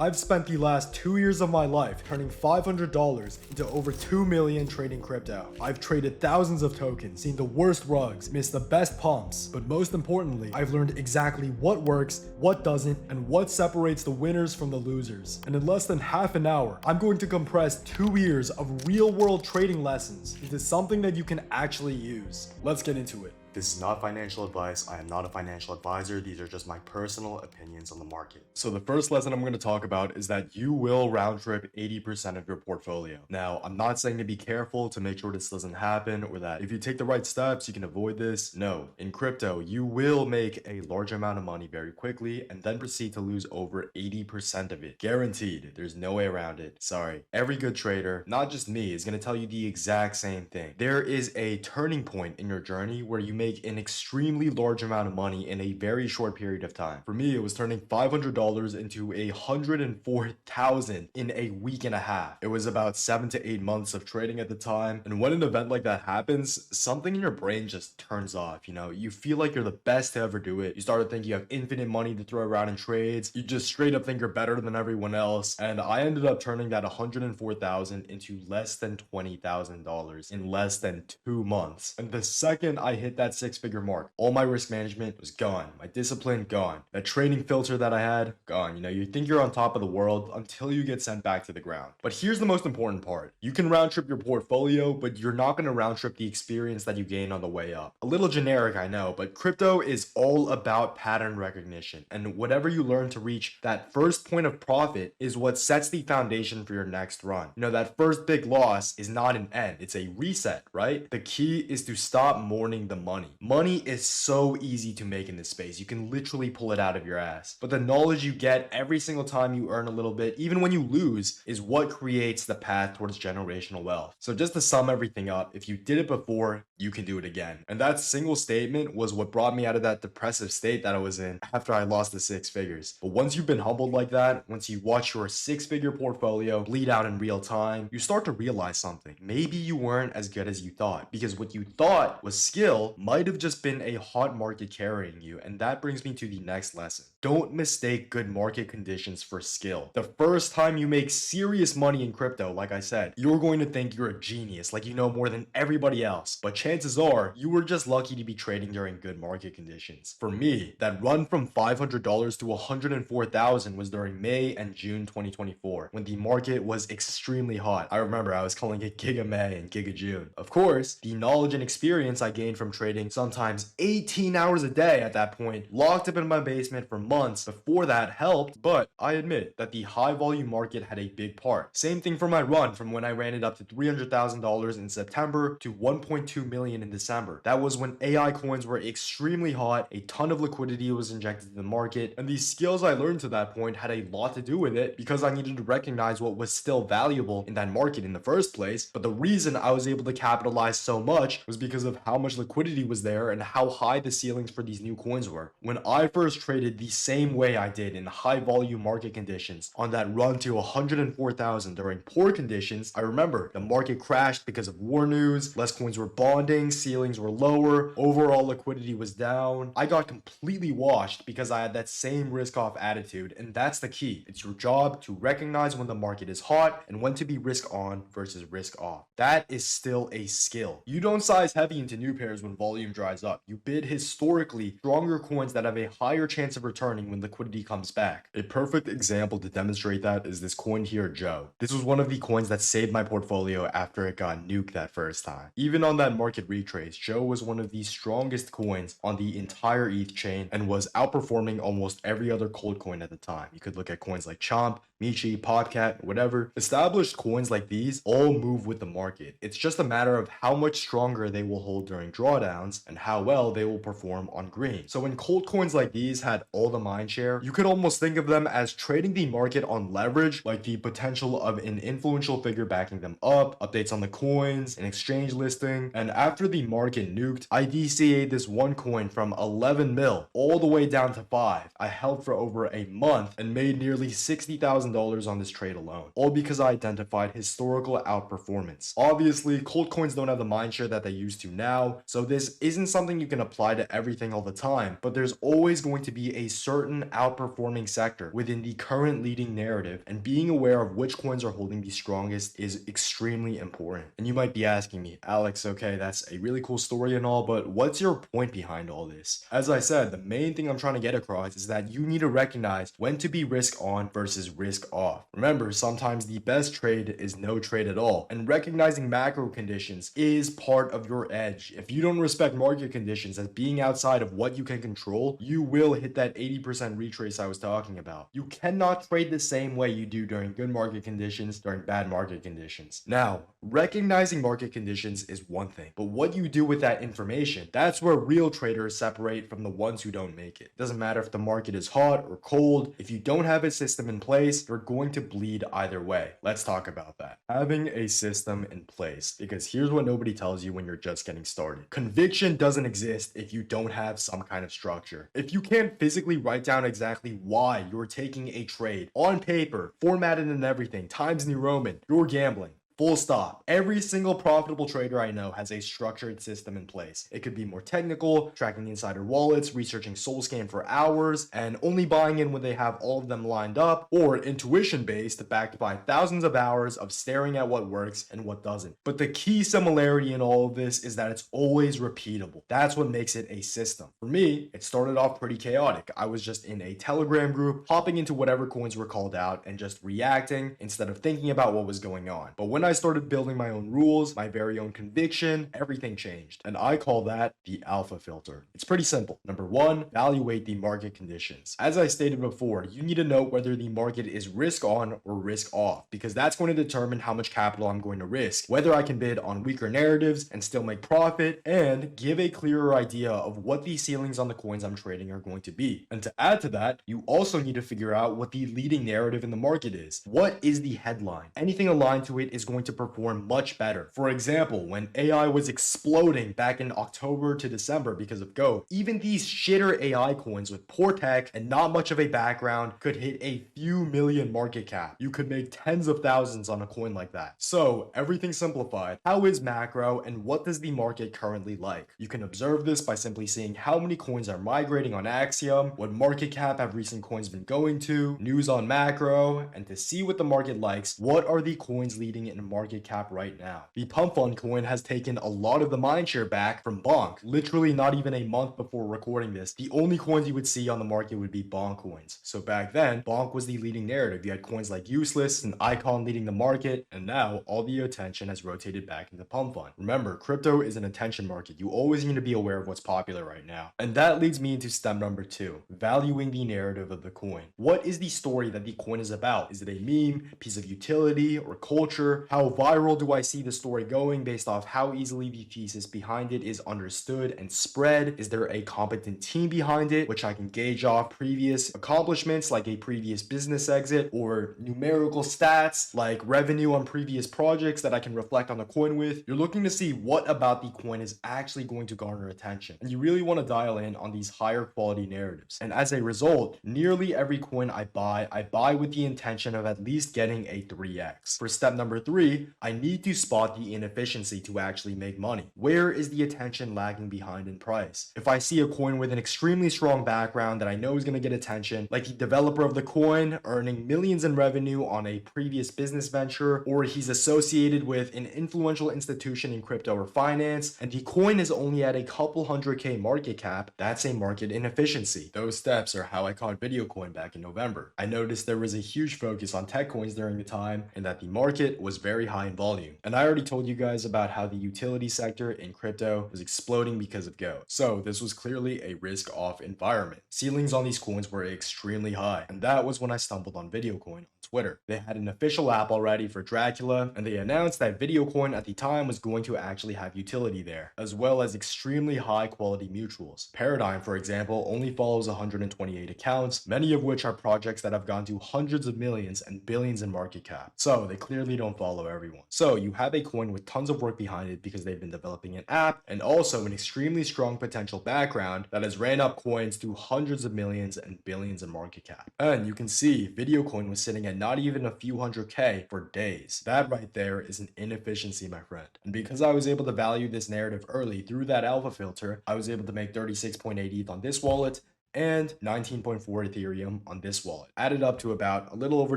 I've spent the last 2 years of my life turning $500 into over 2 million trading crypto. I've traded thousands of tokens, seen the worst rugs, missed the best pumps, but most importantly, I've learned exactly what works, what doesn't, and what separates the winners from the losers. And in less than half an hour, I'm going to compress 2 years of real-world trading lessons into something that you can actually use. Let's get into it. This is not financial advice. I am not a financial advisor. These are just my personal opinions on the market. So the first lesson I'm going to talk about is that you will round trip 80% of your portfolio. Now, I'm not saying to be careful to make sure this doesn't happen or that if you take the right steps, you can avoid this. No, in crypto, you will make a large amount of money very quickly and then proceed to lose over 80% of it. Guaranteed. There's no way around it. Sorry. Every good trader, not just me, is going to tell you the exact same thing. There is a turning point in your journey where you make an extremely large amount of money in a very short period of time. For me, it was turning $500 into $104,000 in a week and a half. It was about 7 to 8 months of trading at the time. And when an event like that happens, something in your brain just turns off. You feel like you're the best to ever do it. You start to think you have infinite money to throw around in trades. You just straight up think you're better than everyone else. And I ended up turning that $104,000 into less than $20,000 in less than 2 months. And the second I hit that six-figure mark, all my risk management was gone. My discipline, gone. That trading filter that I had, gone. You think you're on top of the world until you get sent back to the ground. But here's the most important part. You can round trip your portfolio, but you're not going to round trip the experience that you gain on the way up. A little generic, I know, but crypto is all about pattern recognition. And whatever you learn to reach that first point of profit is what sets the foundation for your next run. That first big loss is not an end. It's a reset, right? The key is to stop mourning the money. Money is so easy to make in this space. You can literally pull it out of your ass. But the knowledge you get every single time you earn a little bit, even when you lose, is what creates the path towards generational wealth. So just to sum everything up, if you did it before, you can do it again. And that single statement was what brought me out of that depressive state that I was in after I lost the 6 figures. But once you've been humbled like that, once you watch your 6-figure portfolio bleed out in real time, you start to realize something. Maybe you weren't as good as you thought, because what you thought was skill might have just been a hot market carrying you. And that brings me to the next lesson. Don't mistake good market conditions for skill. The first time you make serious money in crypto, like I said, you're going to think you're a genius, like you know more than everybody else. But chances are you were just lucky to be trading during good market conditions. For me, that run from $500 to $104,000 was during May and June 2024, when the market was extremely hot. I remember I was calling it Giga May and Giga June. Of course, the knowledge and experience I gained from trading sometimes 18 hours a day at that point, locked up in my basement for months before that, helped, but I admit that the high volume market had a big part. Same thing for my run from when I ran it up to $300,000 in September to 1.2 million in December. That was when AI coins were extremely hot, a ton of liquidity was injected to the market, and the skills I learned to that point had a lot to do with it because I needed to recognize what was still valuable in that market in the first place. But the reason I was able to capitalize so much was because of how much liquidity was there and how high the ceilings for these new coins were. When I first traded the same way I did in high volume market conditions on that run to 104,000 during poor conditions, I remember the market crashed because of war news, less coins were bonding, ceilings were lower, overall liquidity was down. I got completely washed because I had that same risk off attitude, and that's the key. It's your job to recognize when the market is hot and when to be risk on versus risk off. That is still a skill. You don't size heavy into new pairs when volume dries up. You bid historically stronger coins that have a higher chance of returning when liquidity comes back. A perfect example to demonstrate that is this coin here, Joe. This was one of the coins that saved my portfolio after it got nuked that first time. Even on that market retrace, Joe was one of the strongest coins on the entire ETH chain and was outperforming almost every other cold coin at the time. You could look at coins like Chomp, Michi, Podcat, whatever. Established coins like these all move with the market. It's just a matter of how much stronger they will hold during drawdowns and how well they will perform on green. So when cold coins like these had all the mindshare, you could almost think of them as trading the market on leverage, like the potential of an influential figure backing them up, updates on the coins, an exchange listing. And after the market nuked, I DCA'd this one coin from 11 mil all the way down to 5. I held for over a month and made nearly $60,000 on this trade alone, all because I identified historical outperformance. Obviously, cold coins don't have the mindshare that they used to now, so this isn't something you can apply to everything all the time, but there's always going to be a certain certain outperforming sector within the current leading narrative, and being aware of which coins are holding the strongest is extremely important. And you might be asking me, Alex, okay, that's a really cool story and all, but what's your point behind all this? As I said, the main thing I'm trying to get across is that you need to recognize when to be risk on versus risk off. Remember, sometimes the best trade is no trade at all, and recognizing macro conditions is part of your edge. If you don't respect market conditions as being outside of what you can control, you will hit that 80% retrace I was talking about. You cannot trade the same way you do during good market conditions during bad market conditions. Now, recognizing market conditions is one thing, but what you do with that information, that's where real traders separate from the ones who don't make it. Doesn't matter if the market is hot or cold, if you don't have a system in place, you're going to bleed either way. Let's talk about that. Having a system in place, because here's what nobody tells you when you're just getting started. Conviction doesn't exist if you don't have some kind of structure. If you can't physically write down exactly why you're taking a trade on paper, formatted and everything, Times New Roman, you're gambling. Full stop. Every single profitable trader I know has a structured system in place. It could be more technical, tracking insider wallets, researching SolScan for hours, and only buying in when they have all of them lined up, or intuition based, backed by thousands of hours of staring at what works and what doesn't. But the key similarity in all of this is that it's always repeatable. That's what makes it a system. For me, it started off pretty chaotic. I was just in a Telegram group, hopping into whatever coins were called out and just reacting instead of thinking about what was going on. But when I started building my own rules, my very own conviction, everything changed. And I call that the alpha filter. It's pretty simple. Number one, evaluate the market conditions. As I stated before, you need to know whether the market is risk on or risk off, because that's going to determine how much capital I'm going to risk, whether I can bid on weaker narratives and still make profit, and give a clearer idea of what the ceilings on the coins I'm trading are going to be. And to add to that, you also need to figure out what the leading narrative in the market is. What is the headline? Anything aligned to it is going to perform much better. For example, when AI was exploding back in October to December because of Go, even these shitter AI coins with poor tech and not much of a background could hit a few million market cap. You could make tens of thousands on a coin like that. So everything simplified, how is macro and what does the market currently like? You can observe this by simply seeing how many coins are migrating on Axiom, what market cap have recent coins been going to, news on macro, and to see what the market likes, what are the coins leading in market cap right now. The pump fund coin has taken a lot of the mindshare back from Bonk. Literally not even a month before recording this, the only coins you would see on the market would be Bonk coins. So back then, Bonk was the leading narrative. You had coins like Useless and Icon leading the market, and now all the attention has rotated back into pump fund. Remember, crypto is an attention market. You always need to be aware of what's popular right now. And that leads me into step number two, valuing the narrative of the coin. What is the story that the coin is about? Is it a meme, piece of utility, or culture? How viral do I see the story going based off how easily the thesis behind it is understood and spread? Is there a competent team behind it, which I can gauge off previous accomplishments like a previous business exit, or numerical stats like revenue on previous projects that I can reflect on the coin with? You're looking to see what about the coin is actually going to garner attention. And you really want to dial in on these higher quality narratives. And as a result, nearly every coin I buy with the intention of at least getting a 3x. For step number three, I need to spot the inefficiency to actually make money. Where is the attention lagging behind in price? If I see a coin with an extremely strong background that I know is going to get attention, like the developer of the coin earning millions in revenue on a previous business venture, or he's associated with an influential institution in crypto or finance, and the coin is only at a couple 100K market cap, that's a market inefficiency. Those steps are how I caught Videocoin back in November. I noticed there was a huge focus on tech coins during the time, and that the market was very high in volume. And I already told you guys about how the utility sector in crypto was exploding because of Go. So this was clearly a risk-off environment. Ceilings on these coins were extremely high, and that was when I stumbled on Videocoin on Twitter. They had an official app already for Dracula, and they announced that Videocoin at the time was going to actually have utility there, as well as extremely high quality mutuals. Paradigm, for example, only follows 128 accounts, many of which are projects that have gone to hundreds of millions and billions in market cap. So they clearly don't follow everyone. So you have a coin with tons of work behind it because they've been developing an app and also an extremely strong potential background that has ran up coins to hundreds of millions and billions in market cap. And you can see Videocoin was sitting at not even a few 100K for days. That right there is an inefficiency, my friend. And because I was able to value this narrative early through that alpha filter, I was able to make 36.8 ETH on this wallet, and 19.4 Ethereum on this wallet. Added up to about a little over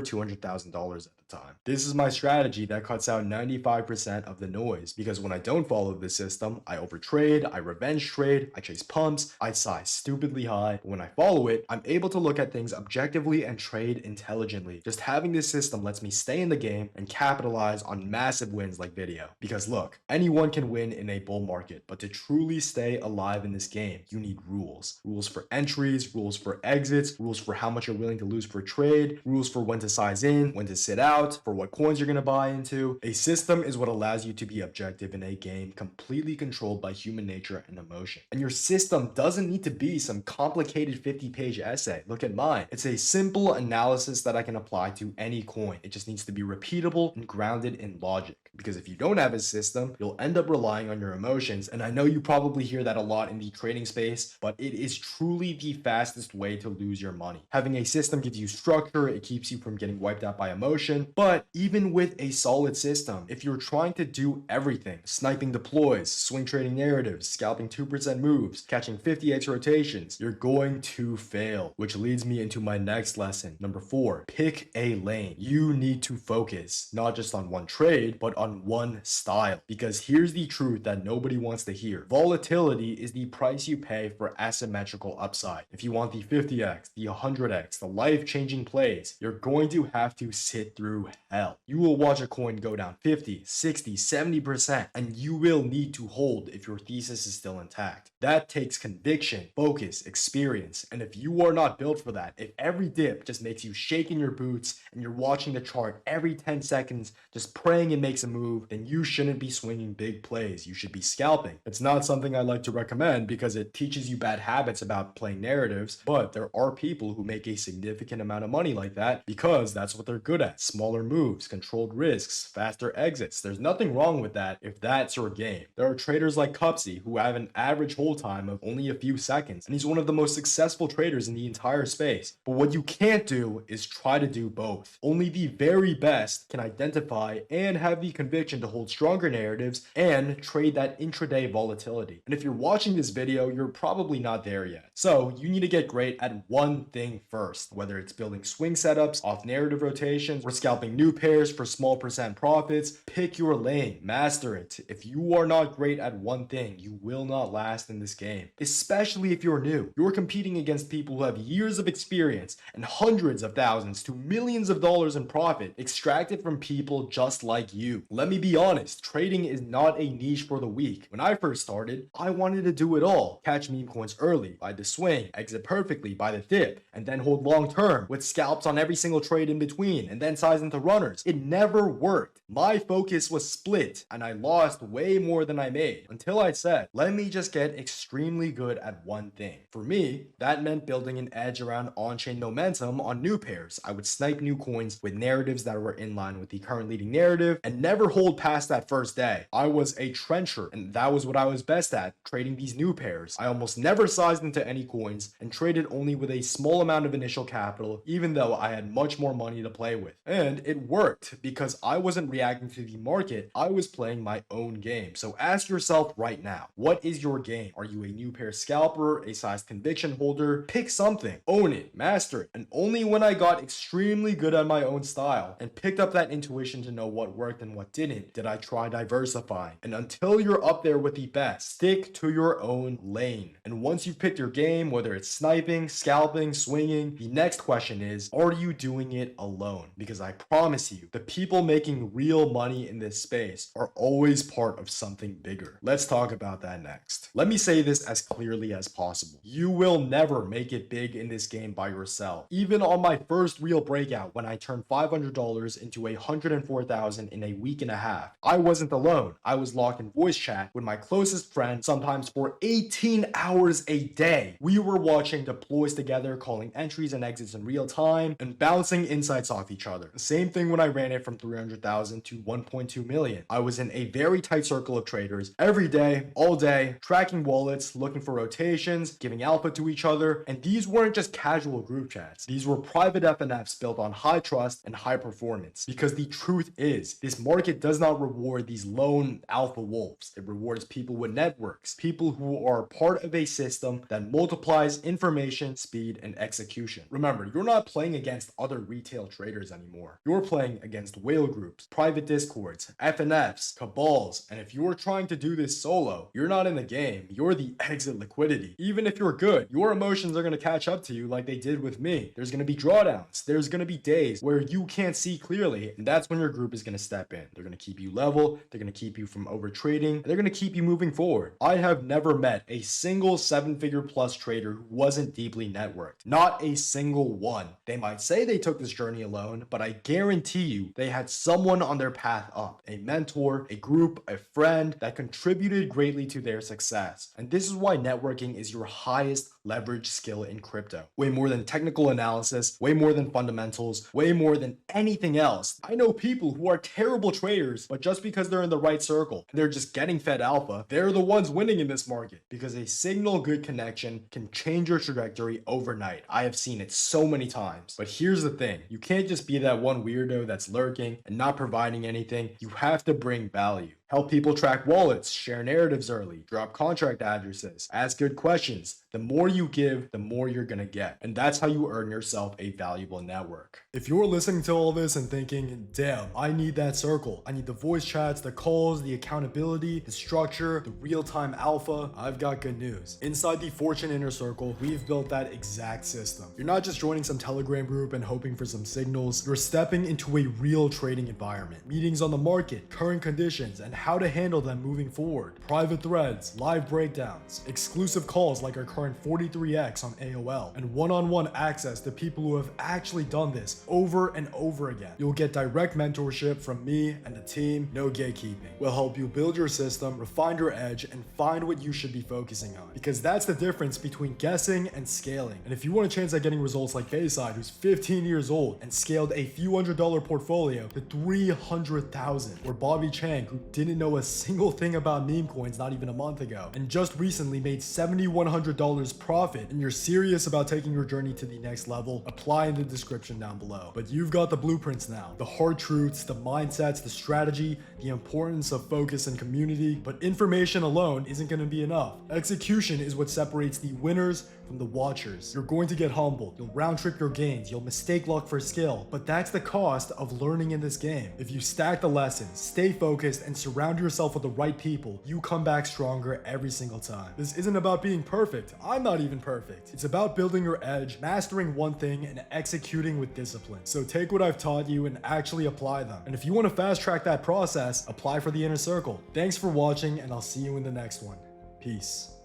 $200,000 at the time. This is my strategy that cuts out 95% of the noise, because when I don't follow the system, I overtrade, I revenge trade, I chase pumps, I size stupidly high. But when I follow it, I'm able to look at things objectively and trade intelligently. Just having this system lets me stay in the game and capitalize on massive wins like video. Because look, anyone can win in a bull market, but to truly stay alive in this game, you need rules. Rules for entries, rules for exits, rules for how much you're willing to lose per trade, rules for when to size in, when to sit out, for what coins you're going to buy into. A system is what allows you to be objective in a game completely controlled by human nature and emotion. And your system doesn't need to be some complicated 50-page essay. Look at mine. It's a simple analysis that I can apply to any coin. It just needs to be repeatable and grounded in logic. Because if you don't have a system, you'll end up relying on your emotions. And I know you probably hear that a lot in the trading space, but it is truly the fastest way to lose your money. Having a system gives you structure, it keeps you from getting wiped out by emotion. But even with a solid system, if you're trying to do everything, sniping deploys, swing trading narratives, scalping 2% moves, catching 50x rotations, you're going to fail. Which leads me into my next lesson. Number 4, pick a lane. You need to focus not just on one trade, but on one style. Because here's the truth that nobody wants to hear. Volatility is the price you pay for asymmetrical upside. If you want the 50x, the 100x, the life-changing plays, you're going to have to sit through hell. You will watch a coin go down 50, 60, 70%, and you will need to hold if your thesis is still intact. That takes conviction, focus, experience, and if you are not built for that, if every dip just makes you shake in your boots and you're watching the chart every 10 seconds just praying it makes a move, then you shouldn't be swinging big plays. You should be scalping. It's not something I like to recommend because it teaches you bad habits about playing narratives, but there are people who make a significant amount of money like that because that's what they're good at. Smaller moves, controlled risks, faster exits. There's nothing wrong with that if that's your game. There are traders like Cupsy who have an average hold time of only a few seconds, and he's one of the most successful traders in the entire space. But what you can't do is try to do both. Only the very best can identify and have the conviction to hold stronger narratives and trade that intraday volatility. And if you're watching this video, you're probably not there yet. So you need to get great at one thing first, whether it's building swing setups off narrative rotations or scalping new pairs for small percent profits. Pick your lane, master it. If you are not great at one thing, you will not last in this game, especially if you're new. You're competing against people who have years of experience and hundreds of thousands to millions of dollars in profit extracted from people just like you. Let me be honest, trading is not a niche for the weak. When I first started, I wanted to do it all. Catch meme coins early, buy the swing, exit perfectly, buy the dip, and then hold long term with scalps on every single trade in between, and then size into runners. It never worked. My focus was split, and I lost way more than I made until I said, let me just get extremely good at one thing. For me, that meant building an edge around on-chain momentum on new pairs. I would snipe new coins with narratives that were in line with the current leading narrative and never hold past that first day. I was a trencher, and that was what I was best at, trading these new pairs. I almost never sized into any coins and traded only with a small amount of initial capital, even though I had much more money to play with. And it worked because I wasn't reacting to the market, I was playing my own game. So ask yourself right now, what is your game? Are you a new pair scalper, a sized conviction holder? Pick something, own it, master it. And only when I got extremely good at my own style and picked up that intuition to know what worked and what didn't, did I try diversifying. And until you're up there with the best, stick to your own lane. And once you've picked your game, whether it's sniping, scalping, swinging, the next question is, are you doing it alone? Because I promise you, the people making real money in this space are always part of something bigger. Let's talk about that next. Let me say this as clearly as possible. You will never make it big in this game by yourself. Even on my first real breakout, when I turned $500 into $104,000 in a week and a half, I wasn't alone. I was locked in voice chat with my closest friend, sometimes for 18 hours a day. We were watching deploys together, calling entries and exits in real time, and bouncing insights off each other. The same thing when I ran it from 300,000 to 1.2 million. I was in a very tight circle of traders every day, all day, tracking wallets, looking for rotations, giving alpha to each other, and these weren't just casual group chats. These were private FNFs built on high trust and high performance. Because the truth is, this market does not reward these lone alpha wolves. It rewards people with networks, people who are part of a system that multiplies prioritize information, speed, and execution. Remember, you're not playing against other retail traders anymore. You're playing against whale groups, private discords, FNFs, cabals, and if you're trying to do this solo, you're not in the game, you're the exit liquidity. Even if you're good, your emotions are going to catch up to you like they did with me. There's going to be drawdowns. There's going to be days where you can't see clearly, and that's when your group is going to step in. They're going to keep you level, they're going to keep you from over trading, and they're going to keep you moving forward. I have never met a single 7-figure plus trader who wasn't deeply networked. Not a single one. They might say they took this journey alone, but I guarantee you they had someone on their path up, a mentor, a group, a friend that contributed greatly to their success. And this is why networking is your highest leverage skill in crypto. Way more than technical analysis, way more than fundamentals, way more than anything else. I know people who are terrible traders, but just because they're in the right circle and they're just getting fed alpha, they're the ones winning in this market, because a signal good connection can change your trajectory overnight. I have seen it so many times. But here's the thing, you can't just be that one weirdo that's lurking and not providing anything. You have to bring value. Help people track wallets, share narratives early, drop contract addresses, ask good questions. The more you give, the more you're gonna get. And that's how you earn yourself a valuable network. If you're listening to all this and thinking, damn, I need that circle, I need the voice chats, the calls, the accountability, the structure, the real-time alpha, I've got good news. Inside the Fortune Inner Circle, we've built that exact system. You're not just joining some Telegram group and hoping for some signals, you're stepping into a real trading environment. Meetings on the market, current conditions, and how to handle them moving forward. Private threads, live breakdowns, exclusive calls like our current 43x on AOL, and one-on-one access to people who have actually done this over and over again. You'll get direct mentorship from me and the team, no gatekeeping. We'll help you build your system, refine your edge, and find what you should be focusing on. Because that's the difference between guessing and scaling. And if you want a chance at getting results like Bayside, who's 15 years old and scaled a few $100 portfolio to 300,000, or Bobby Chang, who didn't know a single thing about Memecoins not even a month ago, and just recently made $7,100 profit, and you're serious about taking your journey to the next level, apply in the description down below. But you've got the blueprints now, the hard truths, the mindsets, the strategy, the importance of focus and community. But information alone isn't going to be enough. Execution is what separates the winners from the watchers. You're going to get humbled, you'll round trip your gains, you'll mistake luck for skill, but that's the cost of learning in this game. If you stack the lessons, stay focused, and surround yourself with the right people, you come back stronger every single time. This isn't about being perfect. I'm not even perfect. It's about building your edge, mastering one thing, and executing with discipline. So take what I've taught you and actually apply them. And if you want to fast track that process, apply for the inner circle. Thanks for watching, and I'll see you in the next one. Peace.